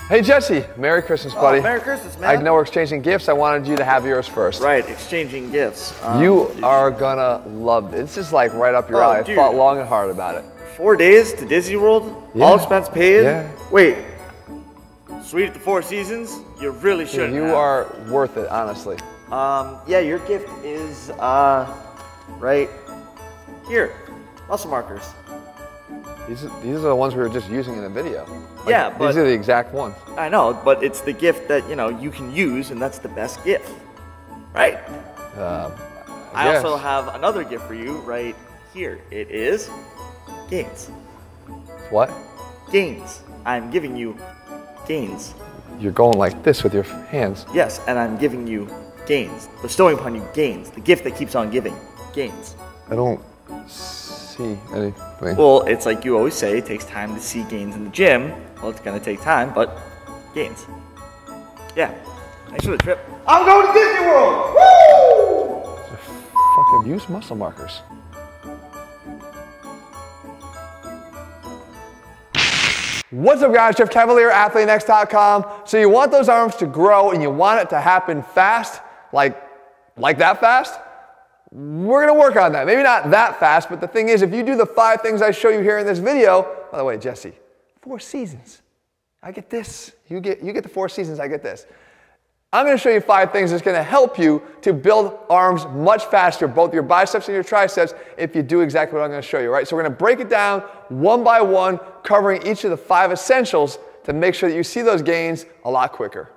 Hey Jesse, Merry Christmas, buddy. Merry Christmas, man. I know we're exchanging gifts. I wanted you to have yours first. Right, exchanging gifts. You are gonna love this. This is like right up your alley. I thought long and hard about it. 4 days to Disney World, all expense paid? Yeah. Wait, Suite at the Four Seasons? You really shouldn't You are worth it, honestly. Yeah, your gift is, right here. Muscle markers. These are the ones we were just using in the video. Like, yeah, but these are the exact ones. I know, but it's the gift that, you know, you can use, and that's the best gift, right? I also have another gift for you right here. It is gains. What? Gains. I'm giving you gains. You're going like this with your hands. Yes, and I'm giving you gains. Bestowing upon you gains. The gift that keeps on giving. Gains. I don't see anything. Well, it's like you always say, it takes time to see gains in the gym. Well, it's going to take time, but gains. Yeah. Thanks for the trip. I'm going to Disney World! Woo! Fucking use muscle markers. What's up guys, Jeff Cavalier, ATHLEAN-X.com. So you want those arms to grow and you want it to happen fast, like that fast? We're gonna work on that. Maybe not that fast, but the thing is, if you do the 5 things I show you here in this video, by the way, Jesse, 4 seasons. I get this. You get the 4 seasons, I get this. I'm gonna show you 5 things that's gonna help you to build arms much faster, both your biceps and your triceps, if you do exactly what I'm gonna show you, right? So we're gonna break it down one by one, covering each of the 5 essentials to make sure that you see those gains a lot quicker.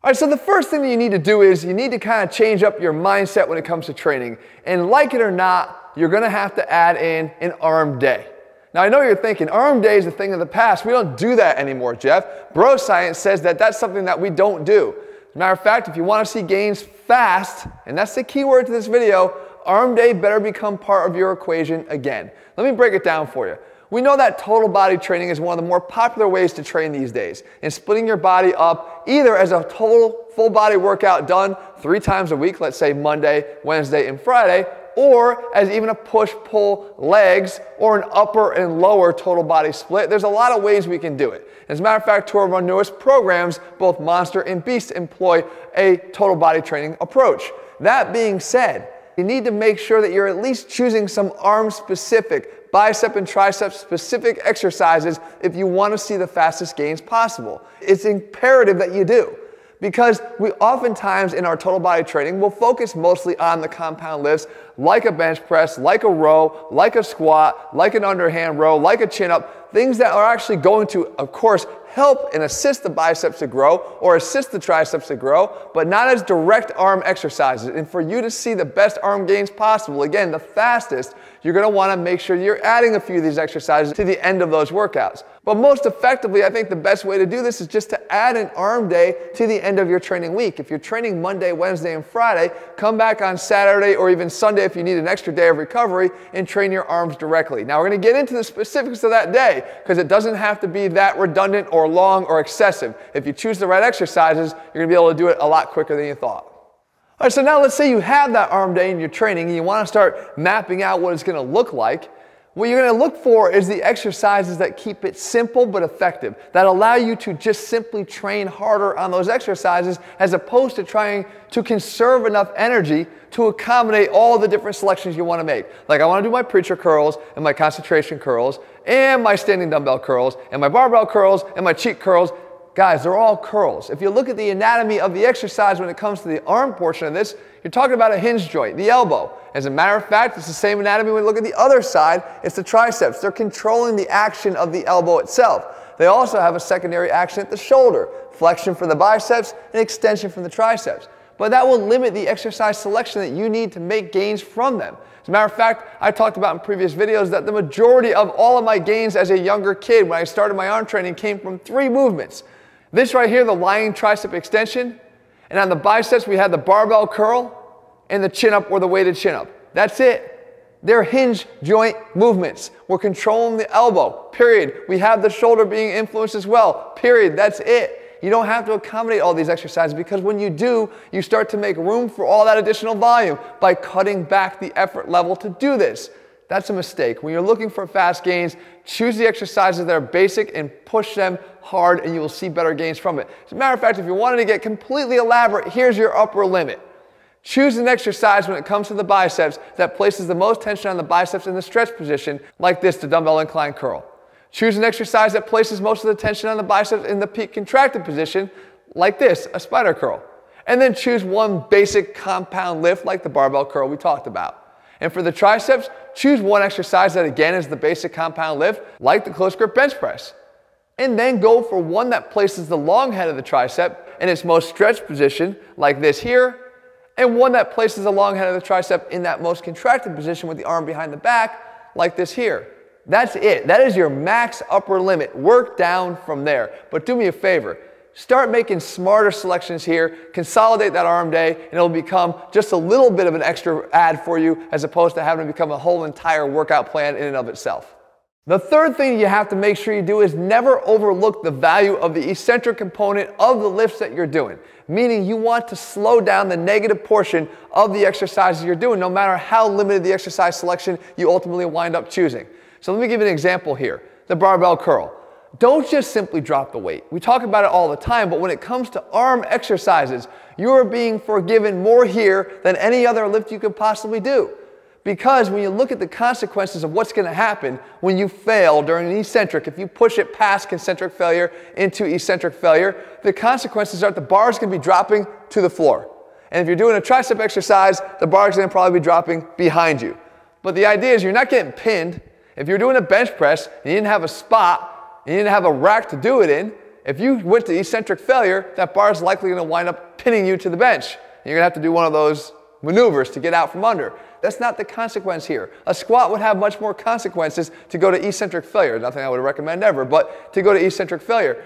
All right, so the first thing that you need to do is you need to kind of change up your mindset when it comes to training. And like it or not, you're gonna have to add in an arm day. Now I know you're thinking, arm day is a thing of the past. We don't do that anymore, Jeff. Bro science says that that's something that we don't do. As a matter of fact, if you want to see gains fast, and that's the key word to this video, arm day better become part of your equation again. Let me break it down for you. We know that total body training is one of the more popular ways to train these days. And splitting your body up either as a total full body workout done 3 times a week, let's say Monday, Wednesday, and Friday, or as even a push-pull legs or an upper and lower total body split. There's a lot of ways we can do it. As a matter of fact, 2 of our newest programs, both Monster and Beast, employ a total body training approach. That being said, you need to make sure that you're at least choosing some arm-specific, bicep and tricep specific exercises if you want to see the fastest gains possible. It's imperative that you do. Because we oftentimes in our total body training will focus mostly on the compound lifts like a bench press, like a row, like a squat, like an underhand row, like a chin up, things that are actually going to, of course, help and assist the biceps to grow or assist the triceps to grow, but not as direct arm exercises. And for you to see the best arm gains possible, again, the fastest, you're going to want to make sure you're adding a few of these exercises to the end of those workouts. But most effectively, I think the best way to do this is just to add an arm day to the end of your training week. If you're training Monday, Wednesday, and Friday, come back on Saturday or even Sunday if you need an extra day of recovery and train your arms directly. Now we're going to get into the specifics of that day because it doesn't have to be that redundant or long or excessive. If you choose the right exercises, you're going to be able to do it a lot quicker than you thought. All right, so now let's say you have that arm day in your training and you want to start mapping out what it's going to look like. What you're going to look for is the exercises that keep it simple but effective, that allow you to just simply train harder on those exercises as opposed to trying to conserve enough energy to accommodate all the different selections you want to make. Like I want to do my preacher curls and my concentration curls and my standing dumbbell curls and my barbell curls and my cheek curls. Guys, they're all curls. If you look at the anatomy of the exercise when it comes to the arm portion of this, you're talking about a hinge joint, the elbow. As a matter of fact, it's the same anatomy when you look at the other side, it's the triceps. They're controlling the action of the elbow itself. They also have a secondary action at the shoulder, flexion for the biceps and extension from the triceps. But that will limit the exercise selection that you need to make gains from them. As a matter of fact, I talked about in previous videos that the majority of all of my gains as a younger kid when I started my arm training came from 3 movements. This right here, the lying tricep extension, and on the biceps we had the barbell curl and the chin up or the weighted chin up. That's it. They're hinge joint movements. We're controlling the elbow, period. We have the shoulder being influenced as well, period. That's it. You don't have to accommodate all these exercises because when you do, you start to make room for all that additional volume by cutting back the effort level to do this. That's a mistake. When you're looking for fast gains, choose the exercises that are basic and push them hard, and you will see better gains from it. As a matter of fact, if you wanted to get completely elaborate, here's your upper limit. Choose an exercise when it comes to the biceps that places the most tension on the biceps in the stretch position, like this, the dumbbell incline curl. Choose an exercise that places most of the tension on the biceps in the peak contracted position, like this, a spider curl. And then choose one basic compound lift like the barbell curl we talked about. And for the triceps, choose one exercise that again is the basic compound lift, like the close grip bench press. And then go for one that places the long head of the tricep in its most stretched position, like this here, and one that places the long head of the tricep in that most contracted position with the arm behind the back, like this here. That's it. That is your max upper limit. Work down from there. But do me a favor. Start making smarter selections here, consolidate that arm day, and it'll become just a little bit of an extra add for you as opposed to having to become a whole entire workout plan in and of itself. The third thing you have to make sure you do is never overlook the value of the eccentric component of the lifts that you're doing. Meaning you want to slow down the negative portion of the exercises you're doing, no matter how limited the exercise selection you ultimately wind up choosing. So let me give you an example here, the barbell curl. Don't just simply drop the weight. We talk about it all the time, but when it comes to arm exercises, you're being forgiven more here than any other lift you could possibly do. Because when you look at the consequences of what's going to happen when you fail during an eccentric, if you push it past concentric failure into eccentric failure, the consequences are that the bar is going to be dropping to the floor. And if you're doing a tricep exercise, the bar is going to probably be dropping behind you. But the idea is you're not getting pinned. If you're doing a bench press and you didn't have a spot, and you didn't have a rack to do it in, if you went to eccentric failure, that bar is likely going to wind up pinning you to the bench. You're going to have to do one of those maneuvers to get out from under. That's not the consequence here. A squat would have much more consequences to go to eccentric failure. Nothing I would recommend ever, but to go to eccentric failure.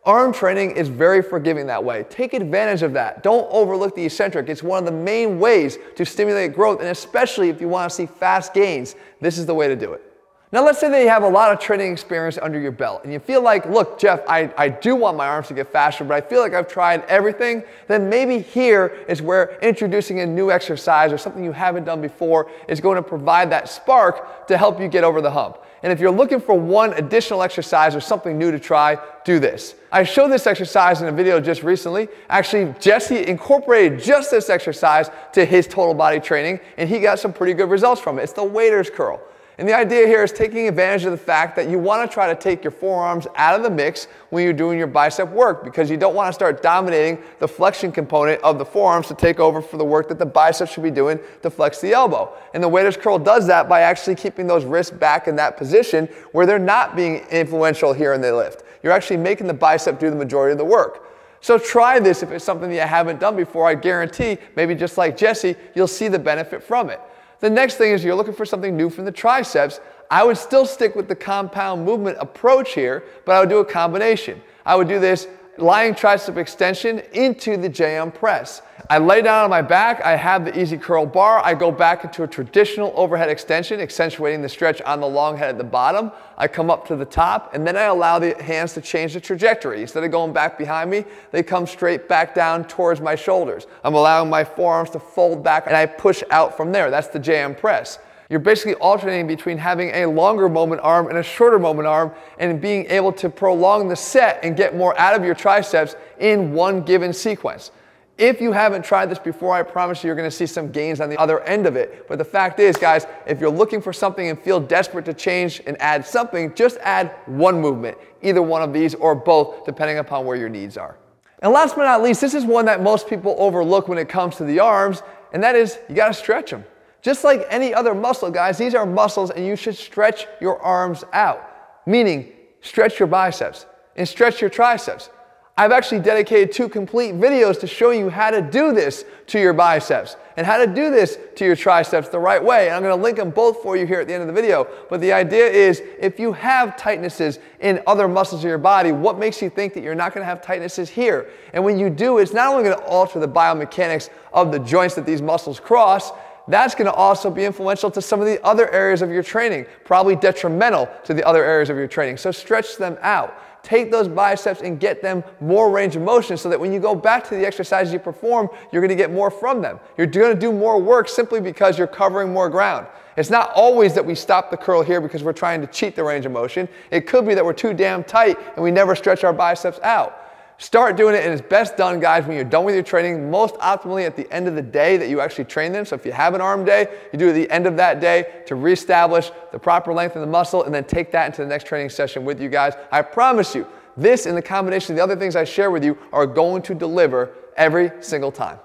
Arm training is very forgiving that way. Take advantage of that. Don't overlook the eccentric. It's one of the main ways to stimulate growth, and especially if you want to see fast gains, this is the way to do it. Now let's say that you have a lot of training experience under your belt and you feel like, look, Jeff, I do want my arms to get faster, but I feel like I've tried everything. Then maybe here is where introducing a new exercise or something you haven't done before is going to provide that spark to help you get over the hump. And if you're looking for one additional exercise or something new to try, do this. I showed this exercise in a video just recently. Actually, Jesse incorporated just this exercise to his total body training and he got some pretty good results from it. It's the waiter's curl. And the idea here is taking advantage of the fact that you want to try to take your forearms out of the mix when you're doing your bicep work because you don't want to start dominating the flexion component of the forearms to take over for the work that the biceps should be doing to flex the elbow. And the waiter's curl does that by actually keeping those wrists back in that position where they're not being influential here in the lift. You're actually making the bicep do the majority of the work. So try this if it's something that you haven't done before. I guarantee, maybe just like Jesse, you'll see the benefit from it. The next thing is you're looking for something new from the triceps. I would still stick with the compound movement approach here, but I would do a combination. I would do this lying tricep extension into the JM press. I lay down on my back, I have the easy curl bar, I go back into a traditional overhead extension, accentuating the stretch on the long head at the bottom. I come up to the top, and then I allow the hands to change the trajectory. Instead of going back behind me, they come straight back down towards my shoulders. I'm allowing my forearms to fold back, and I push out from there. That's the JM press. You're basically alternating between having a longer moment arm and a shorter moment arm and being able to prolong the set and get more out of your triceps in one given sequence. If you haven't tried this before, I promise you're going to see some gains on the other end of it. But the fact is, guys, if you're looking for something and feel desperate to change and add something, just add one movement, either one of these or both, depending upon where your needs are. And last but not least, this is one that most people overlook when it comes to the arms, and that is you got to stretch them. Just like any other muscle, guys, these are muscles and you should stretch your arms out. Meaning, stretch your biceps and stretch your triceps. I've actually dedicated 2 complete videos to show you how to do this to your biceps and how to do this to your triceps the right way. And I'm going to link them both for you here at the end of the video. But the idea is, if you have tightnesses in other muscles of your body, what makes you think that you're not going to have tightnesses here? And when you do, it's not only going to alter the biomechanics of the joints that these muscles cross, that's going to also be influential to some of the other areas of your training, probably detrimental to the other areas of your training. So stretch them out. Take those biceps and get them more range of motion so that when you go back to the exercises you perform, you're going to get more from them. You're going to do more work simply because you're covering more ground. It's not always that we stop the curl here because we're trying to cheat the range of motion. It could be that we're too damn tight and we never stretch our biceps out. Start doing it, and it's best done, guys, when you're done with your training, most optimally at the end of the day that you actually train them. So if you have an arm day, you do it at the end of that day to reestablish the proper length of the muscle and then take that into the next training session with you guys. I promise you, this and the combination of the other things I share with you are going to deliver every single time.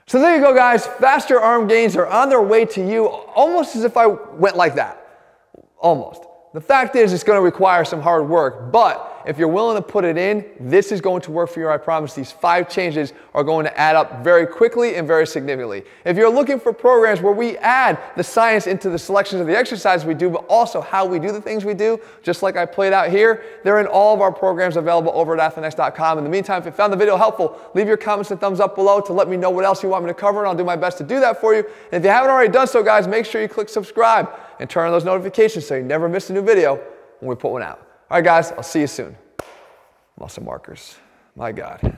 So there you go, guys. Faster arm gains are on their way to you, almost as if I went like that. Almost. The fact is, it's going to require some hard work, but if you're willing to put it in, this is going to work for you, I promise. These 5 changes are going to add up very quickly and very significantly. If you're looking for programs where we add the science into the selections of the exercises we do, but also how we do the things we do, just like I played out here, they're in all of our programs available over at ATHLEAN-X.com. In the meantime, if you found the video helpful, leave your comments and thumbs up below to let me know what else you want me to cover, and I'll do my best to do that for you. And if you haven't already done so, guys, make sure you click subscribe and turn on those notifications so you never miss a new video when we put one out. All right, guys, I'll see you soon. Muscle markers. My God.